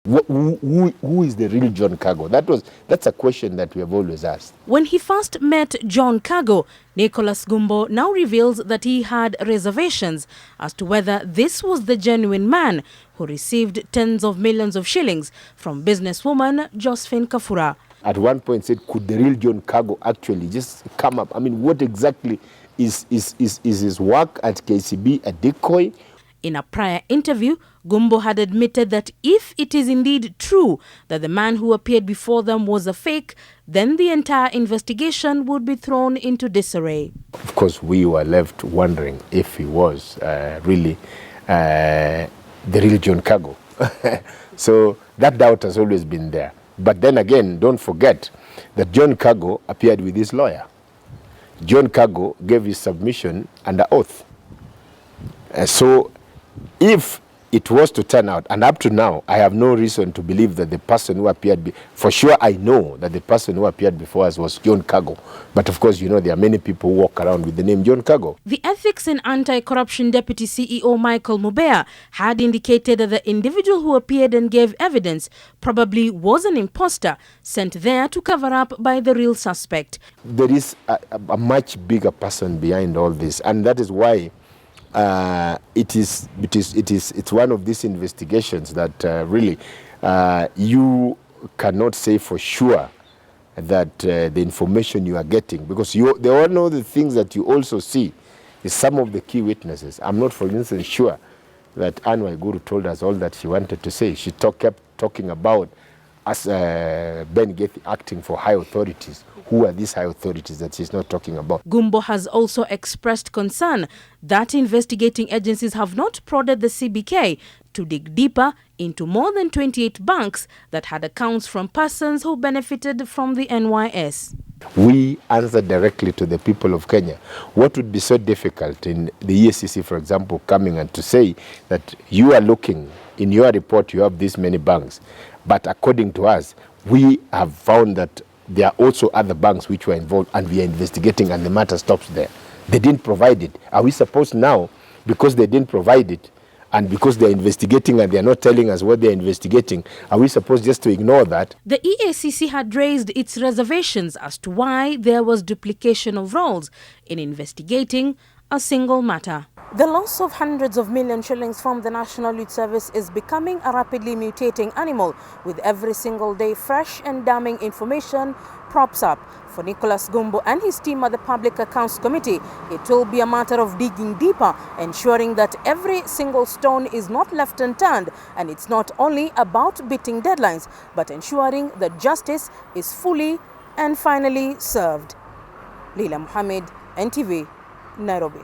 Who is the real John Kago? That's a question that we have always asked. When he first met John Kago, Nicholas Gumbo now reveals that he had reservations as to whether this was the genuine man who received tens of millions of shillings from businesswoman Josephine Kabura. At one point said, could the real John Kago actually just come up? I mean, what exactly is his work at KCB a decoy? In a prior interview, Gumbo had admitted that if it is indeed true that the man who appeared before them was a fake, then the entire investigation would be thrown into disarray. Of course, we were left wondering if he was really the real John Kago. So that doubt has always been there. But then again, don't forget that John Kago appeared with his lawyer. John Kago gave his submission under oath. So if it was to turn out, and up to now, I have no reason to believe that the person who appeared, for sure I know that the person who appeared before us was John Kago. But of course, you know, there are many people who walk around with the name John Kago. The Ethics and Anti-Corruption Deputy CEO Michael Mubea had indicated that the individual who appeared and gave evidence probably was an imposter sent there to cover up by the real suspect. There is a much bigger person behind all this, and that is why it's one of these investigations that really you cannot say for sure that the information you are getting, because there are one of the things that you also see is some of the key witnesses. I'm not, for instance, sure that Anne Waiguru told us all that she wanted to say. She kept talking about us, Ben Gethi acting for high authorities. Who are these high authorities that she's not talking about? Gumbo has also expressed concern that investigating agencies have not prodded the CBK to dig deeper into more than 28 banks that had accounts from persons who benefited from the NYS. We answer directly to the people of Kenya. What would be so difficult in the EACC, for example, coming and to say that you are looking, in your report you have this many banks, but according to us, we have found that there are also other banks which were involved and we are investigating and the matter stops there. They didn't provide it. Are we supposed now, because they didn't provide it and because they're investigating and they're not telling us what they're investigating, are we supposed just to ignore that? The EACC had raised its reservations as to why there was duplication of roles in investigating a single matter. The loss of hundreds of million shillings from the National Youth Service is becoming a rapidly mutating animal, with every single day fresh and damning information props up. For Nicholas Gumbo and his team at the Public Accounts Committee, it will be a matter of digging deeper, ensuring that every single stone is not left unturned, and it's not only about beating deadlines, but ensuring that justice is fully and finally served. Leila Mohammed, NTV, Nairobi.